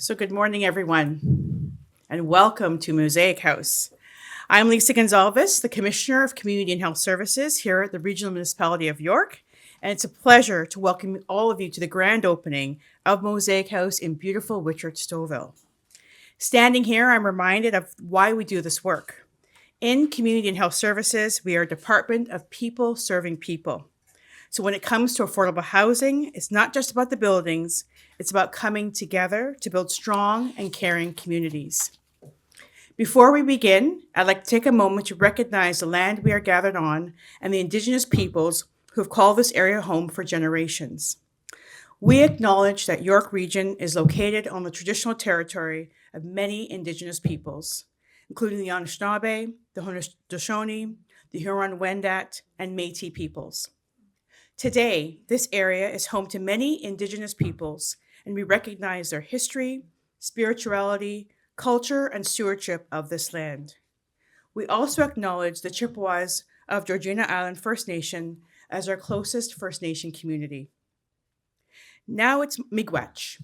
So, good morning, everyone, and welcome to Mosaic House. I'm Lisa Gonzalez, the Commissioner of Community and Health Services here at the Regional Municipality of York, and it's a pleasure to welcome all of you to the grand opening of Mosaic House in beautiful Whitchurch-Stouffville. Standing here, I'm reminded of why we do this work. In Community and Health Services, we are a department of people serving people. So when it comes to affordable housing, it's not just about the buildings, it's about coming together to build strong and caring communities. Before we begin, I'd like to take a moment to recognize the land we are gathered on and the Indigenous peoples who have called this area home for generations. We acknowledge that York Region is located on the traditional territory of many Indigenous peoples, including the Anishinaabe, the Haudenosaunee, the Huron-Wendat, and Métis peoples. Today, this area is home to many Indigenous peoples, and we recognize their history, spirituality, culture, and stewardship of this land. We also acknowledge the Chippewas of Georgina Island First Nation as our closest First Nation community. Now it's Miigwech.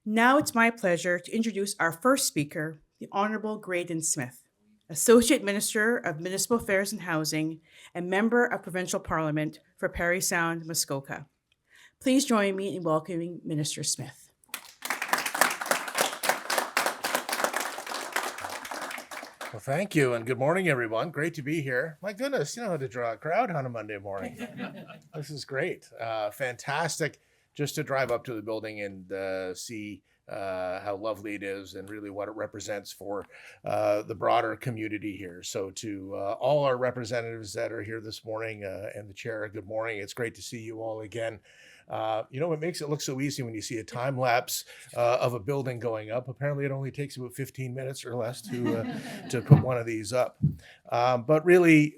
Now it's my pleasure to introduce our first speaker, the Honourable Graydon Smith, Associate Minister of Municipal Affairs and Housing and Member of Provincial Parliament for Parry Sound, Muskoka. Please join me in welcoming Minister Smith. Well, thank you, and good morning, everyone. Great to be here. My goodness, you know how to draw a crowd on a Monday morning. This is great. Fantastic just to drive up to the building and see how lovely it is and really what it represents for the broader community here. So to all our representatives that are here this morning and the chair, good morning. It's great to see you all again. It makes it look so easy when you see a time lapse of a building going up. Apparently it only takes about 15 minutes or less to put one of these up. But really,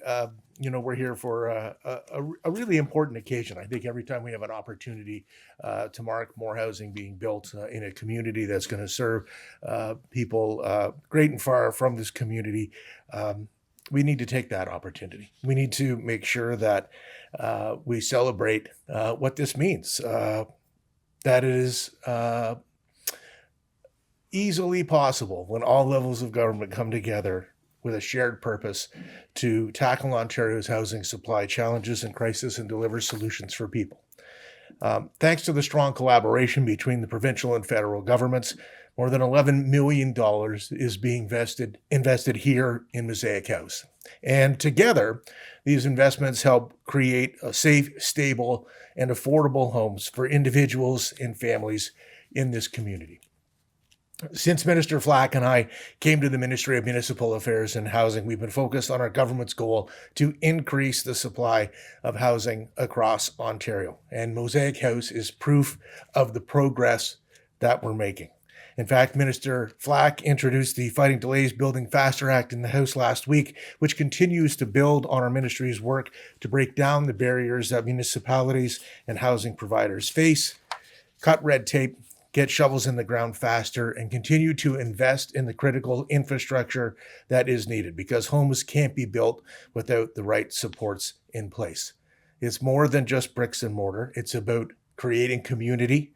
we're here for a really important occasion. I think every time we have an opportunity to mark more housing being built in a community that's going to serve people great and far from this community, we need to take that opportunity. We need to make sure that we celebrate what this means, that it is easily possible when all levels of government come together with a shared purpose to tackle Ontario's housing supply challenges and crisis and deliver solutions for people. Thanks to the strong collaboration between the provincial and federal governments, more than $11 million is being invested here in Mosaic House. And together, these investments help create a safe, stable, and affordable homes for individuals and families in this community. Since Minister Flack and I came to the Ministry of Municipal Affairs and Housing, we've been focused on our government's goal to increase the supply of housing across Ontario. And Mosaic House is proof of the progress that we're making. In fact, Minister Flack introduced the Fighting Delays Building Faster Act in the House last week, which continues to build on our ministry's work to break down the barriers that municipalities and housing providers face, cut red tape, get shovels in the ground faster, and continue to invest in the critical infrastructure that is needed, because homes can't be built without the right supports in place. It's more than just bricks and mortar. It's about creating community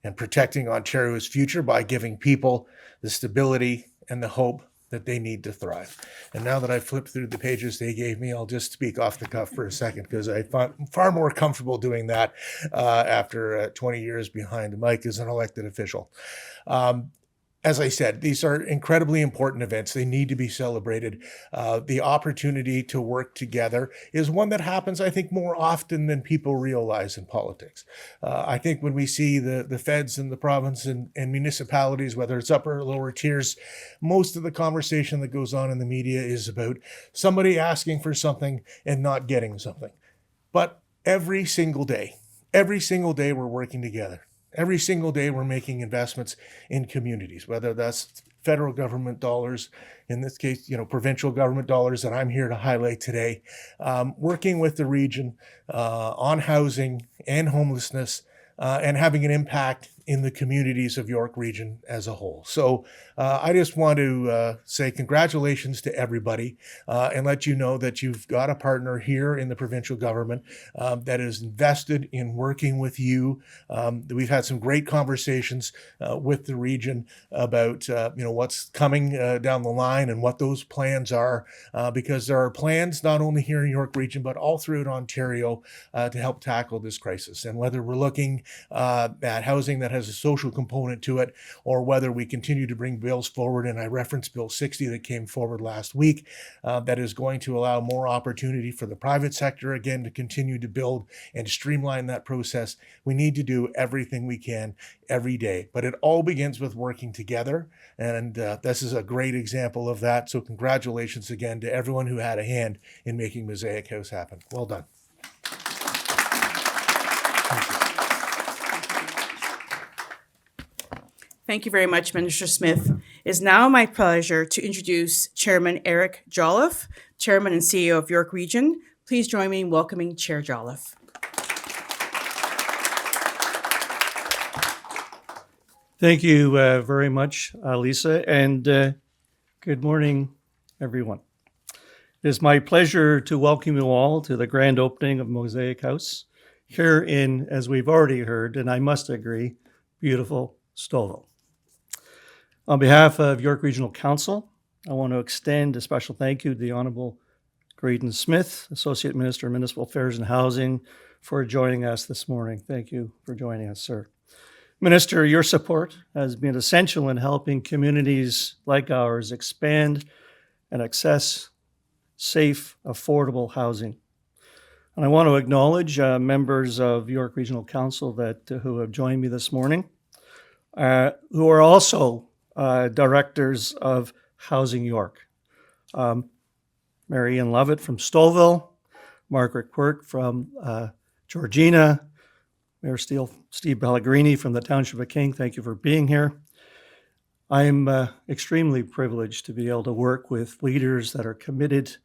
and protecting Ontario's future by giving people the stability and the hope that they need to thrive. And now that I've flipped through the pages they gave me, I'll just speak off the cuff for a second, because I'm far more comfortable doing that after 20 years behind the mic as an elected official. As I said, these are incredibly important events. They need to be celebrated. The opportunity to work together is one that happens, I think, more often than people realize in politics. I think when we see the feds and the province and municipalities, whether it's upper or lower tiers, most of the conversation that goes on in the media is about somebody asking for something and not getting something. But every single day we're working together. Every single day we're making investments in communities, whether that's federal government dollars, in this case, provincial government dollars that I'm here to highlight today, working with the region on housing and homelessness, and having an impact in the communities of York Region as a whole. So I just want to say congratulations to everybody and let you know that you've got a partner here in the provincial government that is invested in working with you. We've had some great conversations with the region about what's coming down the line and what those plans are, because there are plans not only here in York Region but all throughout Ontario to help tackle this crisis. And whether we're looking at housing that has a social component to it, or whether we continue to bring bills forward, and I referenced Bill 60 that came forward last week, that is going to allow more opportunity for the private sector again to continue to build and streamline that process. We need to do everything we can every day, but it all begins with working together, and this is a great example of that. So congratulations again to everyone who had a hand in making Mosaic House happen. Well done. Thank you very much, Minister Smith. It is now my pleasure to introduce Chairman Eric Jolliffe, Chairman and CEO of York Region. Please join me in welcoming Chair Jolliffe. Thank you very much, Lisa, and good morning, everyone. It is my pleasure to welcome you all to the grand opening of Mosaic House here in, as we've already heard, and I must agree, beautiful Stouffville. On behalf of York Regional Council, I want to extend a special thank you to the Honourable Graydon Smith, Associate Minister of Municipal Affairs and Housing, for joining us this morning. Thank you for joining us, sir. Minister, your support has been essential in helping communities like ours expand and access safe, affordable housing. And I want to acknowledge members of York Regional Council who have joined me this morning, who are also directors of Housing York. Mary Iain Lovatt from Stouffville, Margaret Quirk from Georgina, Mayor Steve Pellegrini from the Township of King, thank you for being here. I'm extremely privileged to be able to work with leaders that are committed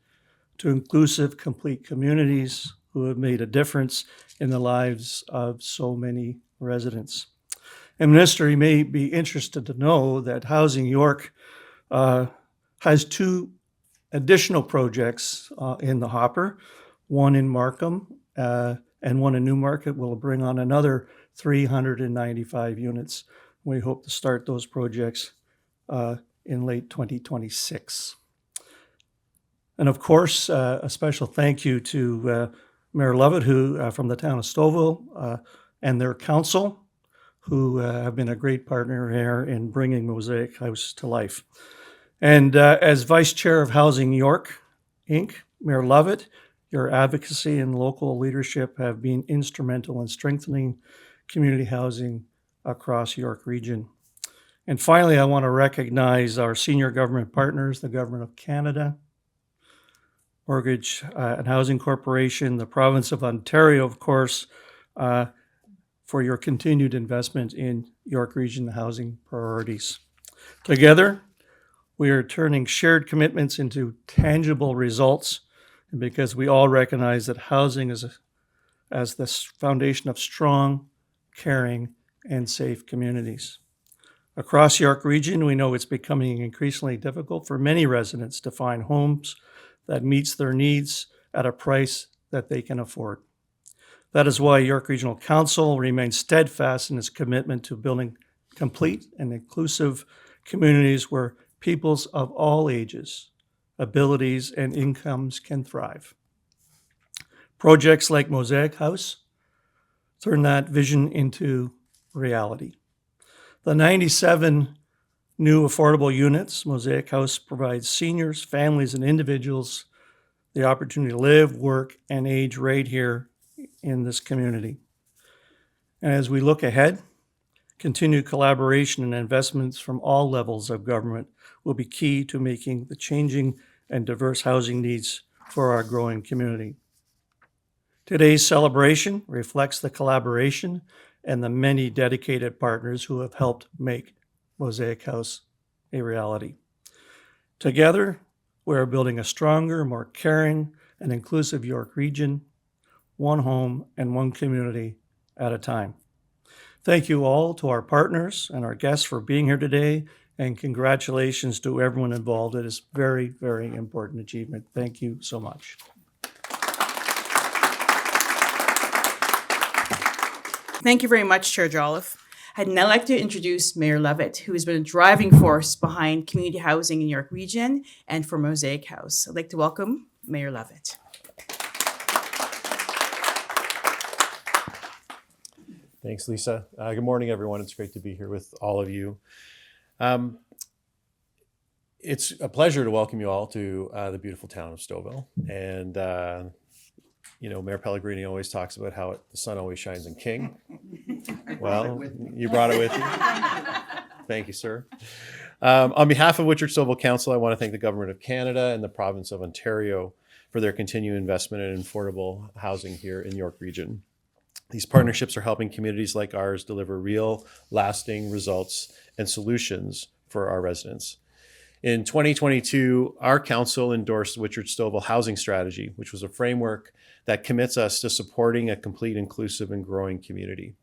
to inclusive, complete communities who have made a difference in the lives of so many residents. And Minister, you may be interested to know that Housing York has two additional projects in the hopper, one in Markham and one in Newmarket will bring on another 395 units. We hope to start those projects in late 2026. And of course, a special thank you to Mayor Lovatt, who from the town of Stouffville, and their council, who have been a great partner here in bringing Mosaic House to life. And as Vice Chair of Housing York, Inc., Mayor Lovatt, your advocacy and local leadership have been instrumental in strengthening community housing across York Region. And finally, I want to recognize our senior government partners, the Government of Canada, Mortgage and Housing Corporation, the Province of Ontario, of course, for your continued investment in York Region housing priorities. Together, we are turning shared commitments into tangible results, and because we all recognize that housing is as the foundation of strong, caring, and safe communities. Across York Region, we know it's becoming increasingly difficult for many residents to find homes that meets their needs at a price that they can afford. That is why York Regional Council remains steadfast in its commitment to building complete and inclusive communities where peoples of all ages, abilities, and incomes can thrive. Projects like Mosaic House turn that vision into reality. The 97 new affordable units Mosaic House provides seniors, families, and individuals the opportunity to live, work, and age right here in this community. And as we look ahead, continued collaboration and investments from all levels of government will be key to making the changing and diverse housing needs for our growing community. Today's celebration reflects the collaboration and the many dedicated partners who have helped make Mosaic House a reality. Together, we are building a stronger, more caring, and inclusive York Region, one home and one community at a time. Thank you all to our partners and our guests for being here today, and congratulations to everyone involved. It is a very, very important achievement. Thank you so much. Thank you very much, Chair Jolliffe. I'd now like to introduce Mayor Lovatt, who has been a driving force behind community housing in York Region and for Mosaic House. I'd like to welcome Mayor Lovatt. Thanks, Lisa. Good morning, everyone. It's great to be here with all of you. It's a pleasure to welcome you all to the beautiful town of Stouffville. And, Mayor Pellegrini always talks about how the sun always shines in King. Well, you brought it with you. Thank you, sir. On behalf of Whitchurch-Stouffville Council, I want to thank the Government of Canada and the Province of Ontario for their continued investment in affordable housing here in York Region. These partnerships are helping communities like ours deliver real, lasting results and solutions for our residents. In 2022, our council endorsed Whitchurch-Stouffville Housing Strategy, which was a framework that commits us to supporting a complete, inclusive, and growing community.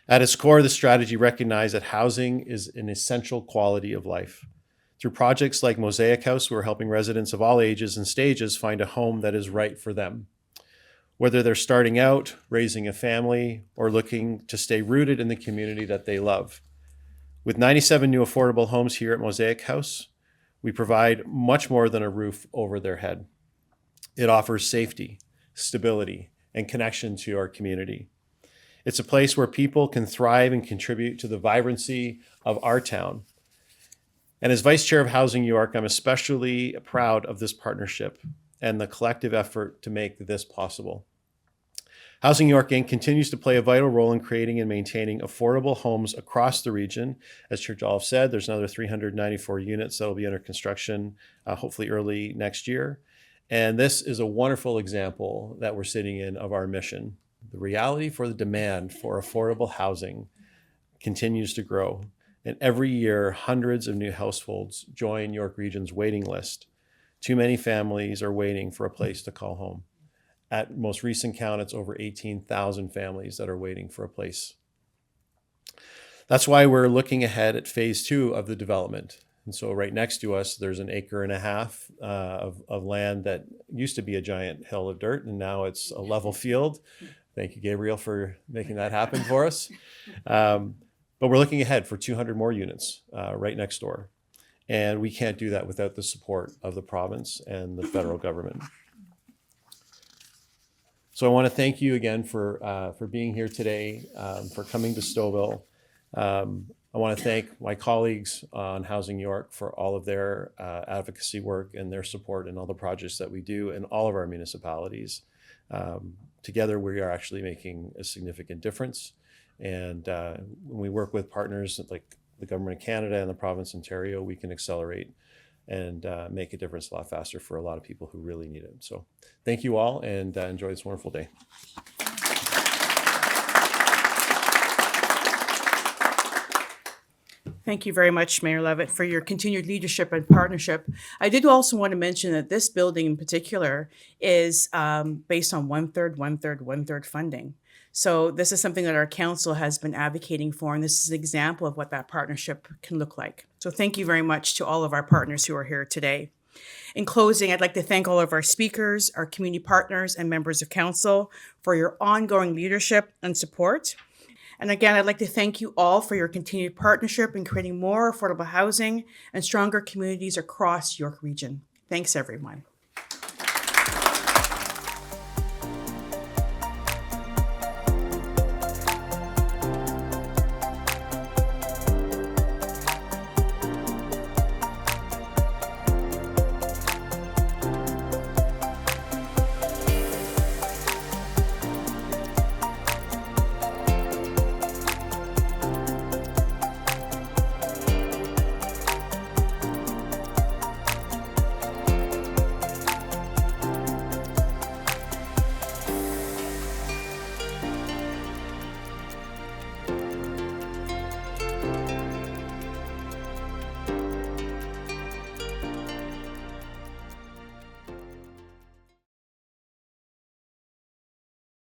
At its core, the strategy recognized that housing is an essential quality of life. Through projects like Mosaic House, we're helping residents of all ages and stages find a home that is right for them. Whether they're starting out, raising a family, or looking to stay rooted in the community that they love. With 97 new affordable homes here at Mosaic House, we provide much more than a roof over their head. It offers safety, stability, and connection to our community. It's a place where people can thrive and contribute to the vibrancy of our town. And as Vice Chair of Housing York, I'm especially proud of this partnership and the collective effort to make this possible. Housing York Inc. continues to play a vital role in creating and maintaining affordable homes across the region. As Chair Jolliffe said, there's another 394 units that will be under construction, hopefully early next year. And this is a wonderful example that we're sitting in of our mission. The reality for the demand for affordable housing continues to grow. And every year, hundreds of new households join York Region's waiting list. Too many families are waiting for a place to call home. At most recent count, it's over 18,000 families that are waiting for a place. That's why we're looking ahead at phase 2 of the development. And so right next to us, there's an acre and a half of land that used to be a giant hill of dirt, and now it's a level field. Thank you, Gabriel, for making that happen for us. But we're looking ahead for 200 more units right next door. And we can't do that without the support of the province and the federal government. So I want to thank you again for being here today, for coming to Stouffville. I want to thank my colleagues on Housing York for all of their advocacy work and their support in all the projects that we do in all of our municipalities. Together, we are actually making a significant difference. And when we work with partners like the Government of Canada and the Province of Ontario, we can accelerate and make a difference a lot faster for a lot of people who really need it. So thank you all, and enjoy this wonderful day. Thank you very much, Mayor Lovatt, for your continued leadership and partnership. I did also want to mention that this building in particular is based on one-third funding. So this is something that our council has been advocating for, and this is an example of what that partnership can look like. So thank you very much to all of our partners who are here today. In closing, I'd like to thank all of our speakers, our community partners, and members of council for your ongoing leadership and support. And again, I'd like to thank you all for your continued partnership in creating more affordable housing and stronger communities across York Region. Thanks, everyone.